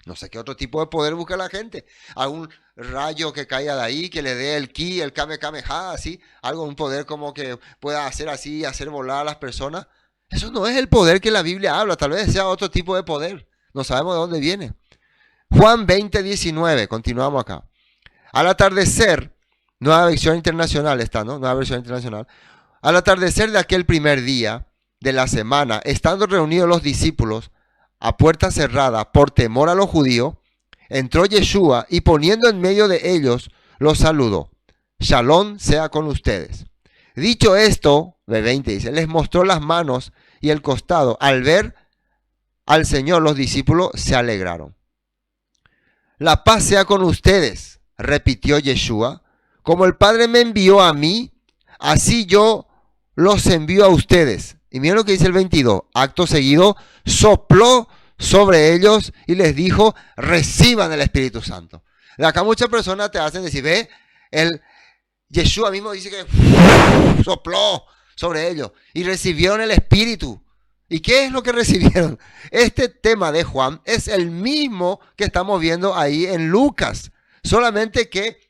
No sé qué otro tipo de poder busca la gente. Algún rayo que caiga de ahí, que le dé el ki, el kamehameha, así. Algo, un poder como que pueda hacer así, hacer volar a las personas. Eso no es el poder que la Biblia habla. Tal vez sea otro tipo de poder. No sabemos de dónde viene. Juan 20, 19. Continuamos acá. Al atardecer, nueva versión internacional está, ¿no? Nueva versión internacional. Al atardecer de aquel primer día de la semana, estando reunidos los discípulos, a puerta cerrada, por temor a los judíos, entró Yeshua y poniendo en medio de ellos, los saludó. Shalom sea con ustedes. Dicho esto, de 20 dice, les mostró las manos y el costado. Al ver al Señor, los discípulos se alegraron. La paz sea con ustedes, repitió Yeshua. Como el Padre me envió a mí, así yo los envío a ustedes. Y miren lo que dice el 22. Acto seguido, sopló sobre ellos y les dijo, reciban el Espíritu Santo. De acá muchas personas te hacen decir, ve, Yeshua mismo dice que sopló sobre ellos y recibieron el Espíritu. ¿Y qué es lo que recibieron? Este tema de Juan es el mismo que estamos viendo ahí en Lucas, solamente que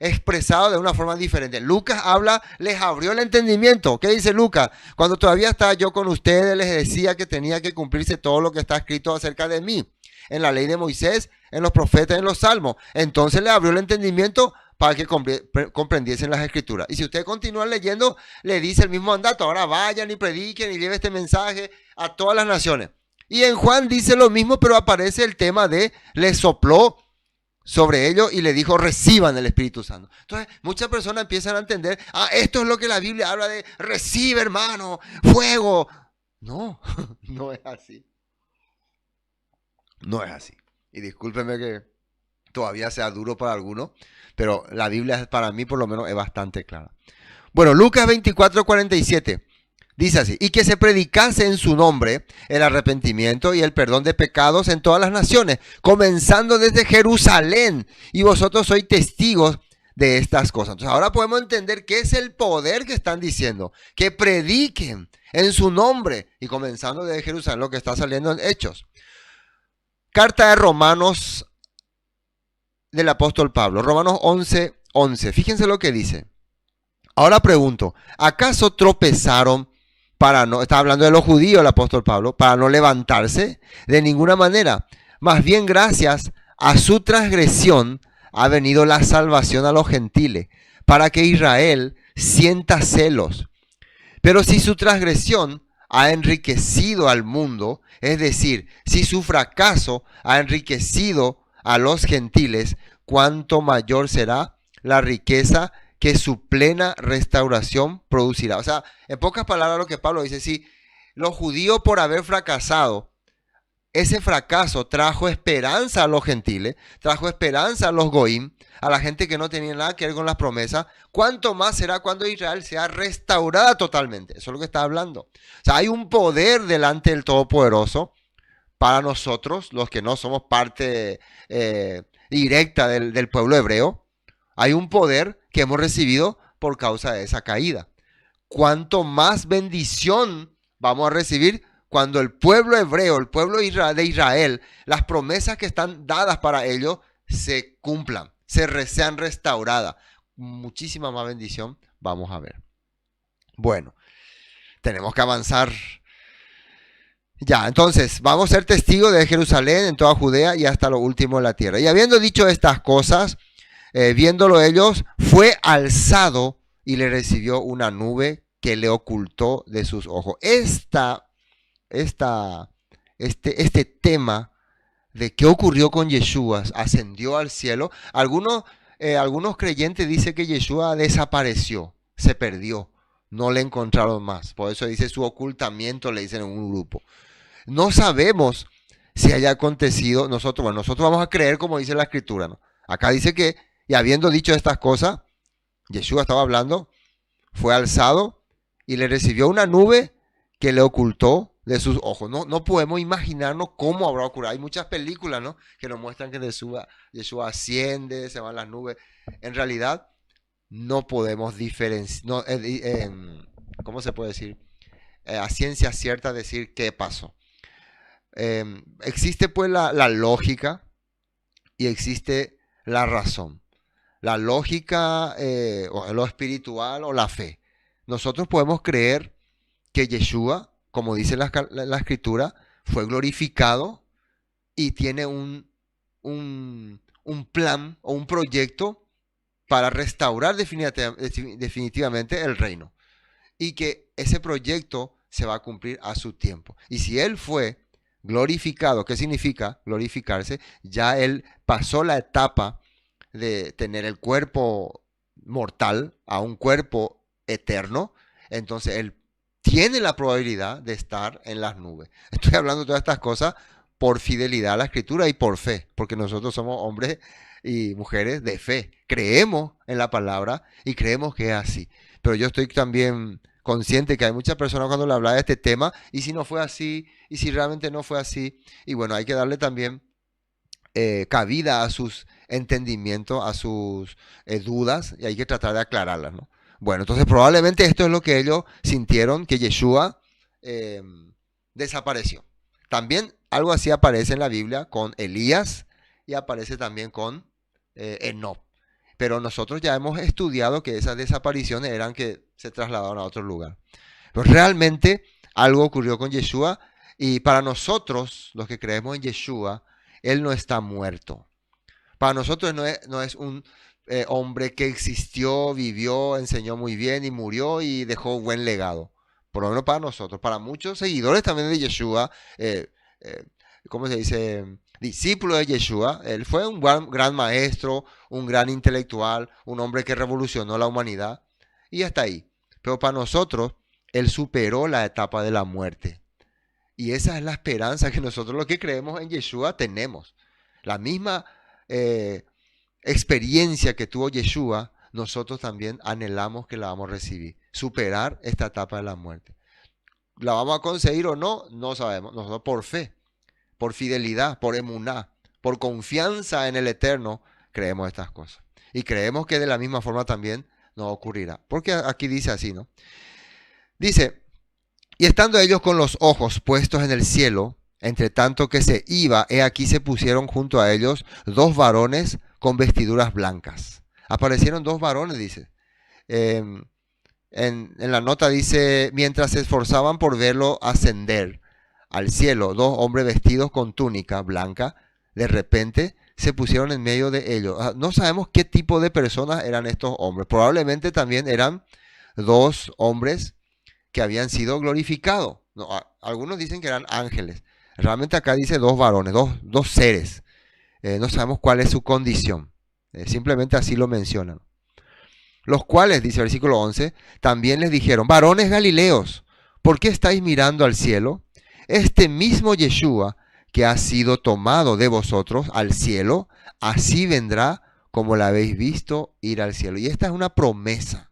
expresado de una forma diferente. Lucas habla, les abrió el entendimiento. ¿Qué dice Lucas? Cuando todavía estaba yo con ustedes, les decía que tenía que cumplirse todo lo que está escrito acerca de mí, en la ley de Moisés, en los profetas, en los salmos. Entonces les abrió el entendimiento para que comprendiesen las escrituras. Y si ustedes continúan leyendo, le dice el mismo mandato. Ahora vayan y prediquen y lleven este mensaje a todas las naciones. Y en Juan dice lo mismo, pero aparece el tema de les sopló sobre ellos y le dijo, reciban el Espíritu Santo. Entonces, muchas personas empiezan a entender, esto es lo que la Biblia habla de, recibe, hermano, fuego. No, no es así. No es así. Y discúlpenme que todavía sea duro para algunos, pero la Biblia para mí por lo menos es bastante clara. Bueno, Lucas 24, 47. Dice así, y que se predicase en su nombre el arrepentimiento y el perdón de pecados en todas las naciones, comenzando desde Jerusalén. Y vosotros sois testigos de estas cosas. Entonces ahora podemos entender qué es el poder que están diciendo. Que prediquen en su nombre. Y comenzando desde Jerusalén, lo que está saliendo en Hechos. Carta de Romanos del apóstol Pablo. Romanos 11:11. Fíjense lo que dice. Ahora pregunto, ¿acaso tropezaron para no, está hablando de los judíos el apóstol Pablo, para no levantarse? De ninguna manera. Más bien gracias a su transgresión ha venido la salvación a los gentiles, para que Israel sienta celos. Pero si su transgresión ha enriquecido al mundo, es decir, si su fracaso ha enriquecido a los gentiles, cuánto mayor será la riqueza que su plena restauración producirá. O sea, en pocas palabras lo que Pablo dice, si los judíos por haber fracasado, ese fracaso trajo esperanza a los gentiles, trajo esperanza a los goim, a la gente que no tenía nada que ver con las promesas, ¿cuánto más será cuando Israel sea restaurada totalmente? Eso es lo que está hablando. O sea, hay un poder delante del Todopoderoso para nosotros, los que no somos parte directa del pueblo hebreo. Hay un poder que hemos recibido por causa de esa caída. ¿Cuánto más bendición vamos a recibir cuando el pueblo hebreo, el pueblo de Israel, las promesas que están dadas para ellos se cumplan, sean restauradas? Muchísima más bendición vamos a ver. Bueno, tenemos que avanzar. Ya, entonces, vamos a ser testigos de Jerusalén en toda Judea y hasta lo último de la tierra. Y habiendo dicho estas cosas, viéndolo ellos, fue alzado y le recibió una nube que le ocultó de sus ojos. Este tema de qué ocurrió con Yeshua, ascendió al cielo. Algunos creyentes dicen que Yeshua desapareció, se perdió, no le encontraron más. Por eso dice su ocultamiento, le dicen en un grupo. No sabemos si haya acontecido. Nosotros vamos a creer como dice la escritura, ¿no? Acá dice que, y habiendo dicho estas cosas, Yeshua estaba hablando, fue alzado y le recibió una nube que le ocultó de sus ojos. No podemos imaginarnos cómo habrá ocurrido. Hay muchas películas, ¿no?, que nos muestran que Yeshua asciende, se van las nubes. En realidad, no podemos diferenciar, ¿cómo se puede decir? A ciencia cierta decir qué pasó. Existe pues la lógica y existe la razón. La lógica, o lo espiritual o la fe. Nosotros podemos creer que Yeshua, como dice la escritura, fue glorificado y tiene un plan o un proyecto para restaurar definitivamente el reino. Y que ese proyecto se va a cumplir a su tiempo. Y si Él fue glorificado, ¿qué significa glorificarse? Ya Él pasó la etapa de tener el cuerpo mortal a un cuerpo eterno. Entonces Él tiene la probabilidad de estar en las nubes. Estoy hablando de todas estas cosas por fidelidad a la escritura y por fe, porque nosotros somos hombres y mujeres de fe. Creemos en la palabra y creemos que es así. Pero yo estoy también consciente que hay muchas personas cuando le habla de este tema, y si no fue así, y si realmente no fue así, y bueno, hay que darle también cabida a sus entendimientos, a sus dudas, y hay que tratar de aclararlas, ¿no? Bueno, entonces probablemente esto es lo que ellos sintieron, que Yeshua desapareció. También algo así aparece en la Biblia con Elías y aparece también con Enoc. Pero nosotros ya hemos estudiado que esas desapariciones eran que se trasladaron a otro lugar. Pero realmente algo ocurrió con Yeshua, y para nosotros, los que creemos en Yeshua, Él no está muerto. Para nosotros no es un hombre que existió, vivió, enseñó muy bien y murió y dejó buen legado. Por lo menos para nosotros. Para muchos seguidores también de Yeshua, ¿cómo se dice? Discípulo de Yeshua. Él fue un gran maestro, un gran intelectual, un hombre que revolucionó la humanidad. Y hasta ahí. Pero para nosotros, Él superó la etapa de la muerte. Y esa es la esperanza que nosotros, los que creemos en Yeshua, tenemos. La misma experiencia que tuvo Yeshua, nosotros también anhelamos que la vamos a recibir. Superar esta etapa de la muerte. ¿La vamos a conseguir o no? No sabemos. Nosotros por fe, por fidelidad, por emuná, por confianza en el Eterno, creemos estas cosas. Y creemos que de la misma forma también no ocurrirá. Porque aquí dice así, ¿no? Dice, y estando ellos con los ojos puestos en el cielo, entre tanto que se iba, he aquí se pusieron junto a ellos dos varones con vestiduras blancas. Aparecieron dos varones, dice. En la nota dice, mientras se esforzaban por verlo ascender al cielo, dos hombres vestidos con túnica blanca, de repente se pusieron en medio de ellos. No sabemos qué tipo de personas eran estos hombres. Probablemente también eran dos hombres que habían sido glorificados. No, algunos dicen que eran ángeles. Realmente acá dice dos varones, dos seres. No sabemos cuál es su condición. Simplemente así lo mencionan. Los cuales, dice el versículo 11, también les dijeron, varones galileos, ¿por qué estáis mirando al cielo? Este mismo Yeshua que ha sido tomado de vosotros al cielo, así vendrá como la habéis visto ir al cielo. Y esta es una promesa.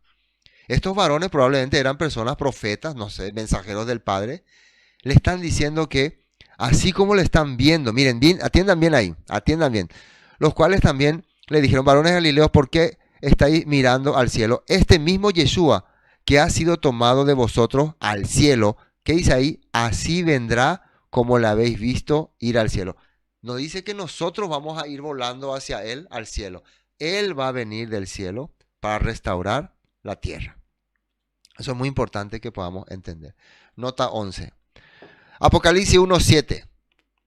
Estos varones probablemente eran personas profetas, no sé, mensajeros del Padre. Le están diciendo que así como le están viendo, miren bien, atiendan bien ahí, atiendan bien. Los cuales también le dijeron, varones galileos, ¿por qué estáis mirando al cielo? Este mismo Yeshua que ha sido tomado de vosotros al cielo, ¿qué dice ahí? Así vendrá como la habéis visto ir al cielo. No dice que nosotros vamos a ir volando hacia Él al cielo. Él va a venir del cielo para restaurar la tierra. Eso es muy importante que podamos entender. Nota 11. Apocalipsis 1:7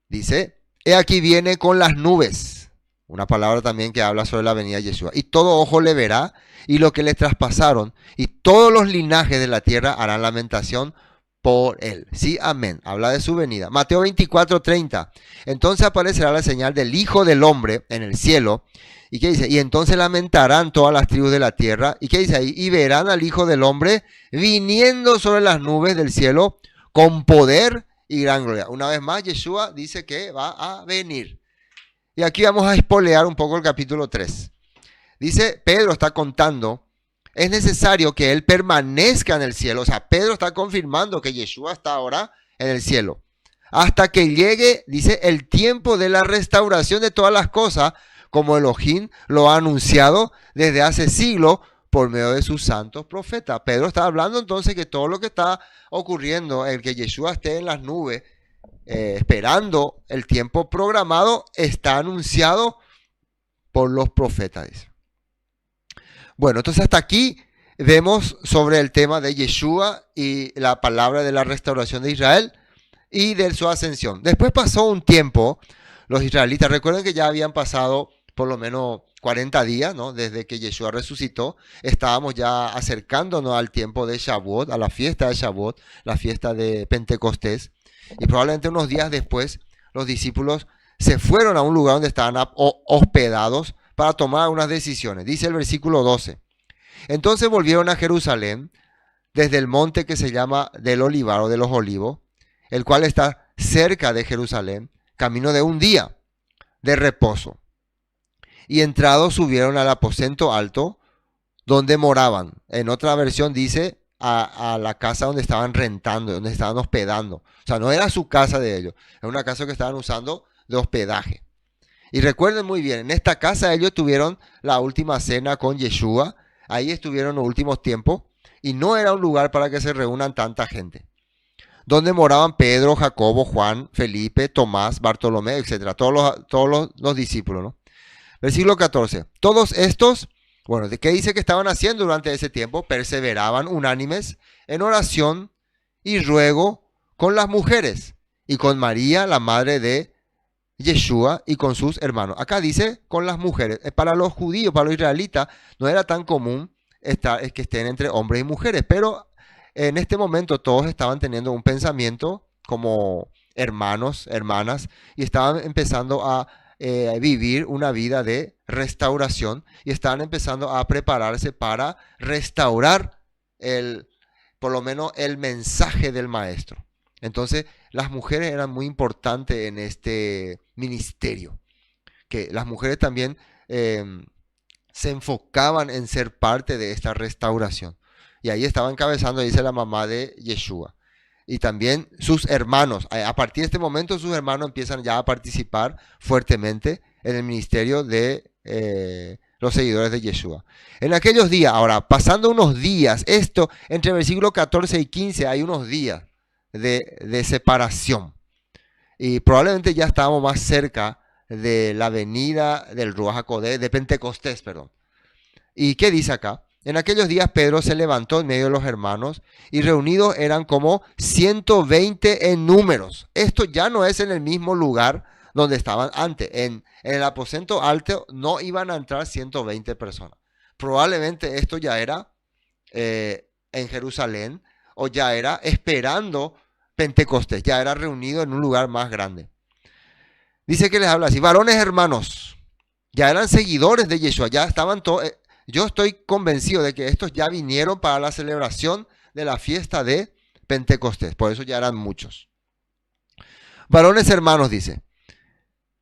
dice, he aquí viene con las nubes. Una palabra también que habla sobre la venida de Yeshua. Y todo ojo le verá, y lo que le traspasaron, y todos los linajes de la tierra harán lamentación por él. Sí, amén. Habla de su venida. Mateo 24:30. Entonces aparecerá la señal del Hijo del Hombre en el cielo. ¿Y qué dice? Y entonces lamentarán todas las tribus de la tierra. ¿Y qué dice ahí? Y verán al Hijo del Hombre viniendo sobre las nubes del cielo con poder y gran gloria. Una vez más, Yeshua dice que va a venir. Y aquí vamos a espolear un poco el capítulo 3. Dice, Pedro está contando, es necesario que él permanezca en el cielo. O sea, Pedro está confirmando que Yeshua está ahora en el cielo. Hasta que llegue, dice, el tiempo de la restauración de todas las cosas, como Elohim lo ha anunciado desde hace siglos por medio de sus santos profetas. Pedro está hablando entonces que todo lo que está ocurriendo, el que Yeshua esté en las nubes, esperando el tiempo programado, está anunciado por los profetas. Bueno, entonces hasta aquí vemos sobre el tema de Yeshua y la palabra de la restauración de Israel y de su ascensión. Después pasó un tiempo, los israelitas, recuerden que ya habían pasado por lo menos 40 días, ¿no? Desde que Yeshua resucitó, estábamos ya acercándonos al tiempo de Shavuot, a la fiesta de Shavuot, la fiesta de Pentecostés. Y probablemente unos días después, los discípulos se fueron a un lugar donde estaban hospedados para tomar unas decisiones. Dice el versículo 12. Entonces volvieron a Jerusalén desde el monte que se llama del Olivar o de los Olivos, el cual está cerca de Jerusalén, camino de un día de reposo. Y entrados subieron al aposento alto donde moraban. En otra versión dice a la casa donde estaban rentando, donde estaban hospedando. O sea, no era su casa de ellos, era una casa que estaban usando de hospedaje. Y recuerden muy bien, en esta casa ellos tuvieron la última cena con Yeshua, ahí estuvieron los últimos tiempos, y no era un lugar para que se reúnan tanta gente. Donde moraban Pedro, Jacobo, Juan, Felipe, Tomás, Bartolomé, etc. Todos los discípulos, ¿no? Versículo 14. Todos estos, bueno, ¿de qué dice que estaban haciendo durante ese tiempo? Perseveraban unánimes en oración y ruego con las mujeres y con María, la madre de Yeshua, y con sus hermanos. Acá dice con las mujeres. Para los judíos, para los israelitas, no era tan común que estén entre hombres y mujeres, pero en este momento todos estaban teniendo un pensamiento como hermanos, hermanas, y estaban empezando a vivir una vida de restauración y estaban empezando a prepararse para restaurar por lo menos el mensaje del maestro. Entonces las mujeres eran muy importantes en este ministerio, que las mujeres también se enfocaban en ser parte de esta restauración. Y ahí estaba encabezando, dice la mamá de Yeshua. Y también sus hermanos. A partir de este momento sus hermanos empiezan ya a participar fuertemente en el ministerio de los seguidores de Yeshua. En aquellos días, ahora, pasando unos días, esto, entre el versículo 14 y 15 hay unos días de separación. Y probablemente ya estábamos más cerca de la venida del Ruach HaKodesh, de Pentecostés, perdón. ¿Y qué dice acá? En aquellos días Pedro se levantó en medio de los hermanos y reunidos eran como 120 en números. Esto ya no es en el mismo lugar donde estaban antes. En el aposento alto no iban a entrar 120 personas. Probablemente esto ya era en Jerusalén o ya era esperando Pentecostés, ya era reunido en un lugar más grande. Dice que les habla así: varones hermanos, ya eran seguidores de Yeshua, ya estaban todos. Yo estoy convencido de que estos ya vinieron para la celebración de la fiesta de Pentecostés, por eso ya eran muchos. Varones hermanos, dice,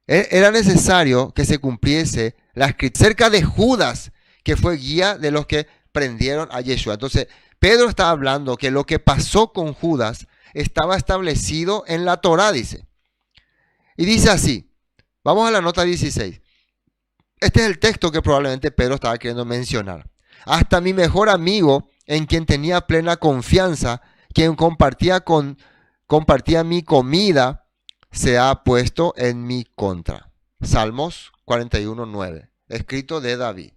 era necesario que se cumpliese la escritura cerca de Judas, que fue guía de los que prendieron a Yeshua. Entonces, Pedro está hablando que lo que pasó con Judas estaba establecido en la Torá, dice. Y dice así, vamos a la nota 16. Este es el texto que probablemente Pedro estaba queriendo mencionar. Hasta mi mejor amigo, en quien tenía plena confianza, quien compartía mi comida, se ha puesto en mi contra. Salmos 41:9, escrito de David.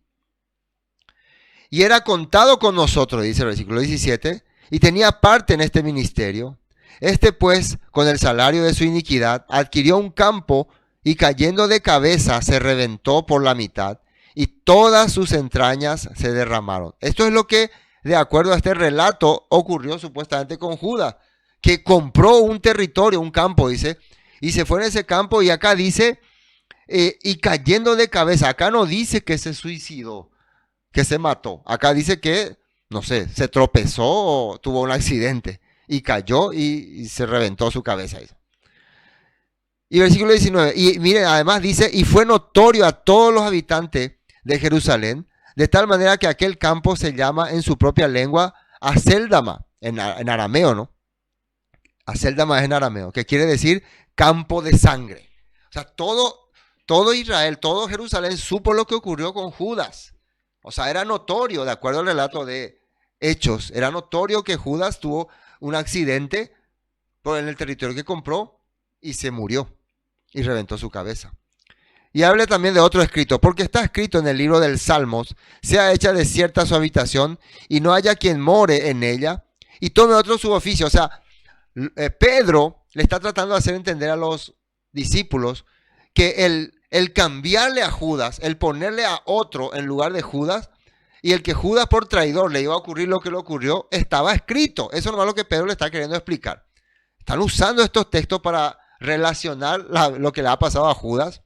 Y era contado con nosotros, dice el versículo 17, y tenía parte en este ministerio. Este pues, con el salario de su iniquidad, adquirió un campo y cayendo de cabeza se reventó por la mitad y todas sus entrañas se derramaron. Esto es lo que, de acuerdo a este relato, ocurrió supuestamente con Judas, que compró un territorio, un campo, dice, y se fue en ese campo y acá dice, y cayendo de cabeza. Acá no dice que se suicidó, que se mató. Acá dice que, no sé, se tropezó o tuvo un accidente y cayó y se reventó su cabeza. Y versículo 19, y miren, además dice, y fue notorio a todos los habitantes de Jerusalén, de tal manera que aquel campo se llama en su propia lengua Acéldama, en arameo, ¿no? Acéldama es en arameo, que quiere decir campo de sangre. O sea, todo Israel, todo Jerusalén supo lo que ocurrió con Judas. O sea, era notorio, de acuerdo al relato de Hechos, era notorio que Judas tuvo un accidente en el territorio que compró y se murió y reventó su cabeza. Y habla también de otro escrito, porque está escrito en el libro del Salmos, sea hecha desierta su habitación y no haya quien more en ella y tome otro su oficio. O sea, Pedro le está tratando de hacer entender a los discípulos que el cambiarle a Judas, el ponerle a otro en lugar de Judas, y el que Judas por traidor le iba a ocurrir lo que le ocurrió, estaba escrito. Eso no es lo que Pedro le está queriendo explicar. Están usando estos textos para relacionar lo que le ha pasado a Judas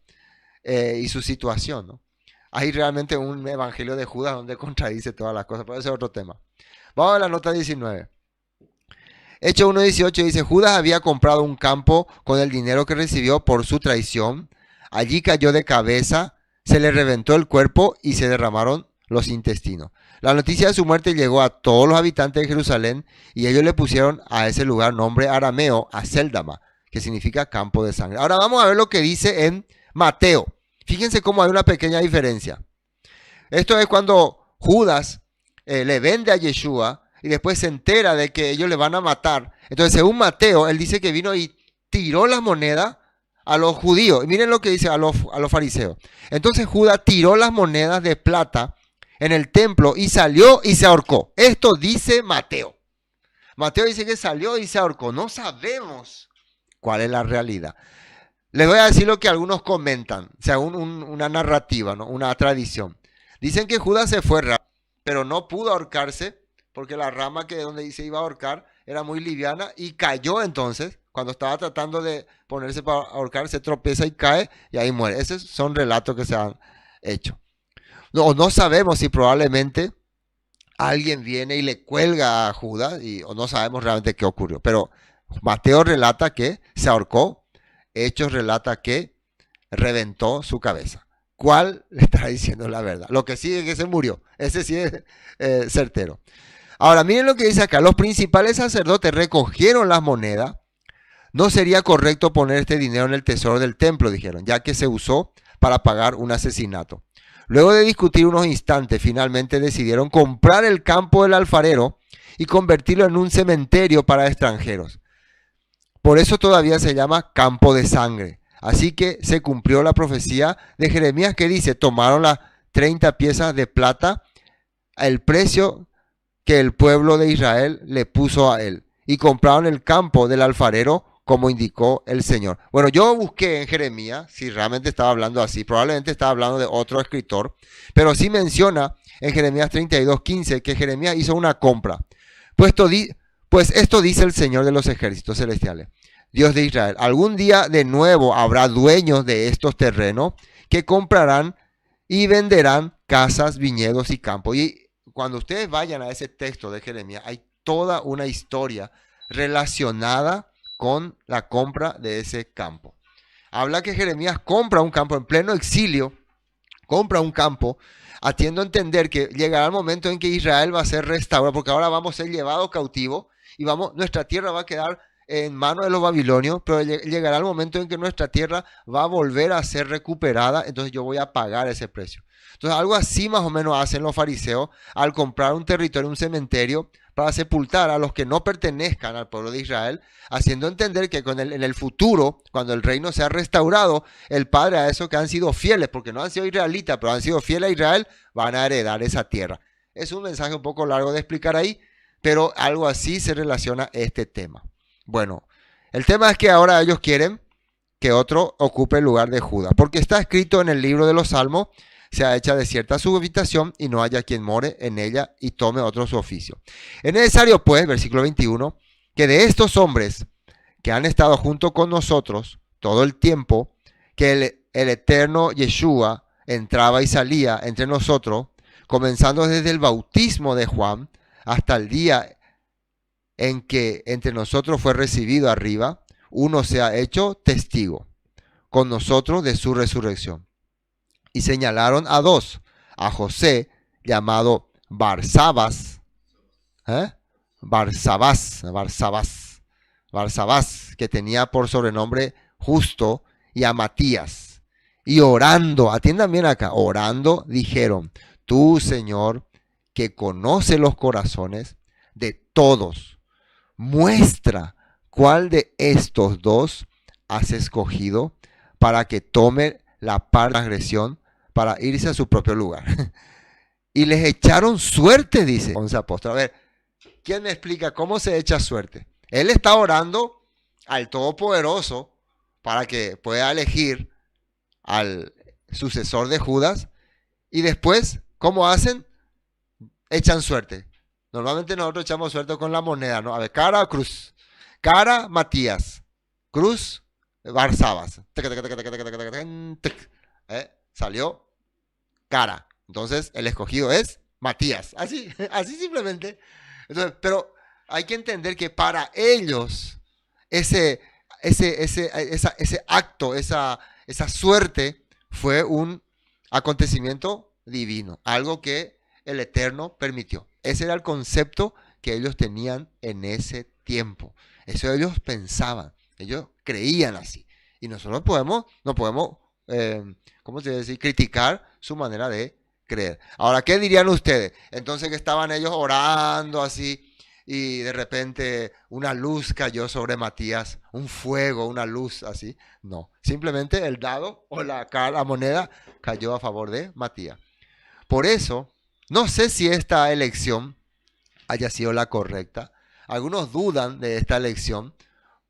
y su situación, ¿no? Hay realmente un evangelio de Judas donde contradice todas las cosas, pero ese es otro tema. Vamos a la nota 19. Hechos 1:18 dice, Judas había comprado un campo con el dinero que recibió por su traición. Allí cayó de cabeza, se le reventó el cuerpo y se derramaron los intestinos. La noticia de su muerte llegó a todos los habitantes de Jerusalén y ellos le pusieron a ese lugar nombre arameo, Acéldama, que significa campo de sangre. Ahora vamos a ver lo que dice en Mateo. Fíjense cómo hay una pequeña diferencia. Esto es cuando Judas le vende a Yeshua y después se entera de que ellos le van a matar. Entonces, según Mateo, él dice que vino y tiró las monedas a los judíos. Y miren lo que dice a los fariseos. Entonces Judas tiró las monedas de plata en el templo y salió y se ahorcó. Esto dice Mateo. Mateo dice que salió y se ahorcó. No sabemos cuál es la realidad. Les voy a decir lo que algunos comentan, según una narrativa, ¿no? Una tradición. Dicen que Judas se fue rápido, pero no pudo ahorcarse porque la rama que donde se iba a ahorcar era muy liviana y cayó entonces. Cuando estaba tratando de ponerse para ahorcar, se tropieza y cae y ahí muere. Esos son relatos que se han hecho. No sabemos si probablemente alguien viene y le cuelga a Judas o no sabemos realmente qué ocurrió. Pero Mateo relata que se ahorcó. Hechos relata que reventó su cabeza. ¿Cuál le está diciendo la verdad? Lo que sí es que se murió. Ese sí es certero. Ahora, miren lo que dice acá. Los principales sacerdotes recogieron las monedas. No sería correcto poner este dinero en el tesoro del templo, dijeron, ya que se usó para pagar un asesinato. Luego de discutir unos instantes, finalmente decidieron comprar el campo del alfarero y convertirlo en un cementerio para extranjeros. Por eso todavía se llama campo de sangre. Así que se cumplió la profecía de Jeremías que dice, tomaron las 30 piezas de plata, el precio que el pueblo de Israel le puso a él, y compraron el campo del alfarero como indicó el Señor. Bueno, yo busqué en Jeremías si realmente estaba hablando así, probablemente estaba hablando de otro escritor, pero sí menciona en Jeremías 32:15 que Jeremías hizo una compra. Pues esto dice el Señor de los ejércitos celestiales, Dios de Israel. Algún día de nuevo habrá dueños de estos terrenos que comprarán y venderán casas, viñedos y campos. Y cuando ustedes vayan a ese texto de Jeremías, hay toda una historia relacionada con la compra de ese campo. Habla que Jeremías compra un campo en pleno exilio, compra un campo, haciendo entender que llegará el momento en que Israel va a ser restaurado, porque ahora vamos a ser llevados cautivos y nuestra tierra va a quedar en manos de los babilonios, pero llegará el momento en que nuestra tierra va a volver a ser recuperada, entonces yo voy a pagar ese precio. Entonces algo así más o menos hacen los fariseos al comprar un territorio, un cementerio, para sepultar a los que no pertenezcan al pueblo de Israel, haciendo entender que en el futuro, cuando el reino sea restaurado, el Padre a esos que han sido fieles, porque no han sido israelitas, pero han sido fieles a Israel, van a heredar esa tierra. Es un mensaje un poco largo de explicar ahí, pero algo así se relaciona a este tema. Bueno, el tema es que ahora ellos quieren que otro ocupe el lugar de Judá, porque está escrito en el libro de los Salmos, sea hecha desierta su habitación y no haya quien more en ella y tome otro su oficio. Es necesario pues, versículo 21, que de estos hombres que han estado junto con nosotros todo el tiempo, que el eterno Yeshua entraba y salía entre nosotros, comenzando desde el bautismo de Juan hasta el día en que entre nosotros fue recibido arriba, uno se ha hecho testigo con nosotros de su resurrección. Y señalaron a dos, a José, llamado Barsabás, Barsabás, que tenía por sobrenombre Justo, y a Matías. Y orando, atiendan bien acá, orando dijeron, tú, Señor, que conoce los corazones de todos, muestra cuál de estos dos has escogido para que tome la parte de agresión para irse a su propio lugar. Y les echaron suerte, dice 11 apóstoles. A ver, ¿quién me explica cómo se echa suerte? Él está orando al Todopoderoso para que pueda elegir al sucesor de Judas. Y después, ¿cómo hacen? Echan suerte. Normalmente nosotros echamos suerte con la moneda, ¿no? A ver, cara o cruz. Cara, Matías. Cruz, Barsabás. Salió cara. Entonces el escogido es Matías. Así, así simplemente. Entonces, pero hay que entender que para ellos ese acto, esa suerte fue un acontecimiento divino. Algo que el Eterno permitió. Ese era el concepto que ellos tenían en ese tiempo. Eso ellos pensaban. Ellos creían así. Y nosotros no podemos ¿cómo se dice? Criticar su manera de creer. Ahora, ¿qué dirían ustedes? Entonces que estaban ellos orando así y de repente una luz cayó sobre Matías, un fuego, una luz así. No, simplemente el dado o la moneda cayó a favor de Matías. Por eso, no sé si esta elección haya sido la correcta. Algunos dudan de esta elección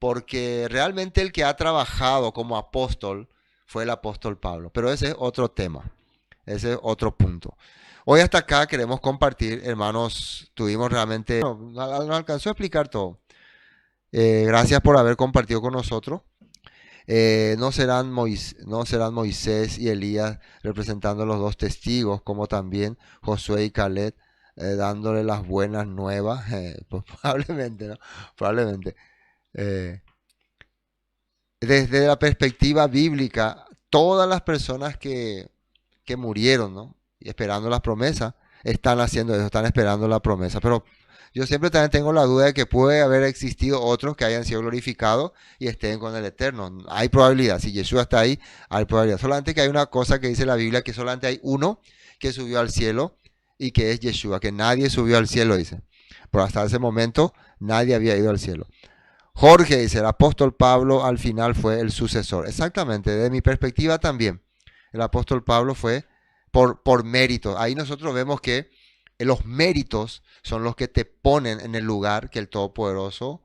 porque realmente el que ha trabajado como apóstol fue el apóstol Pablo. Pero ese es otro tema, ese es otro punto. Hoy hasta acá queremos compartir, hermanos, tuvimos realmente, no alcanzó a explicar todo. Gracias por haber compartido con nosotros. No serán Moisés y Elías representando a los dos testigos, como también Josué y Caleb dándole las buenas nuevas, pues probablemente, ¿no? Probablemente. Desde la perspectiva bíblica, todas las personas que murieron, ¿no? Y esperando las promesas, están haciendo eso, están esperando la promesa. Pero yo siempre también tengo la duda de que puede haber existido otros que hayan sido glorificados y estén con el Eterno. Hay probabilidad, si Yeshua está ahí, hay probabilidad. Solamente que hay una cosa que dice la Biblia, que solamente hay uno que subió al cielo y que es Yeshua, que nadie subió al cielo, dice. Pero hasta ese momento nadie había ido al cielo. Jorge dice, el apóstol Pablo al final fue el sucesor. Exactamente, desde mi perspectiva también. El apóstol Pablo fue por mérito. Ahí nosotros vemos que los méritos son los que te ponen en el lugar que el Todopoderoso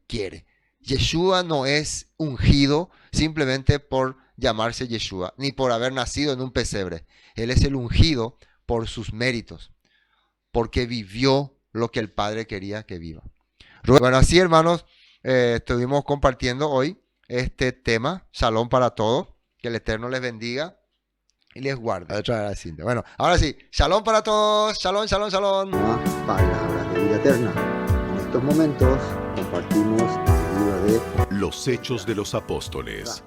quiere. Yeshua no es ungido simplemente por llamarse Yeshua, ni por haber nacido en un pesebre. Él es el ungido por sus méritos, porque vivió lo que el Padre quería que viva. Bueno, así hermanos, estuvimos compartiendo hoy este tema. Shalom para todos. Que el Eterno les bendiga y les guarde. Bueno, ahora sí, shalom para todos. Shalom, shalom, shalom. Palabras de vida eterna. En estos momentos compartimos el libro de Los Hechos de los Apóstoles.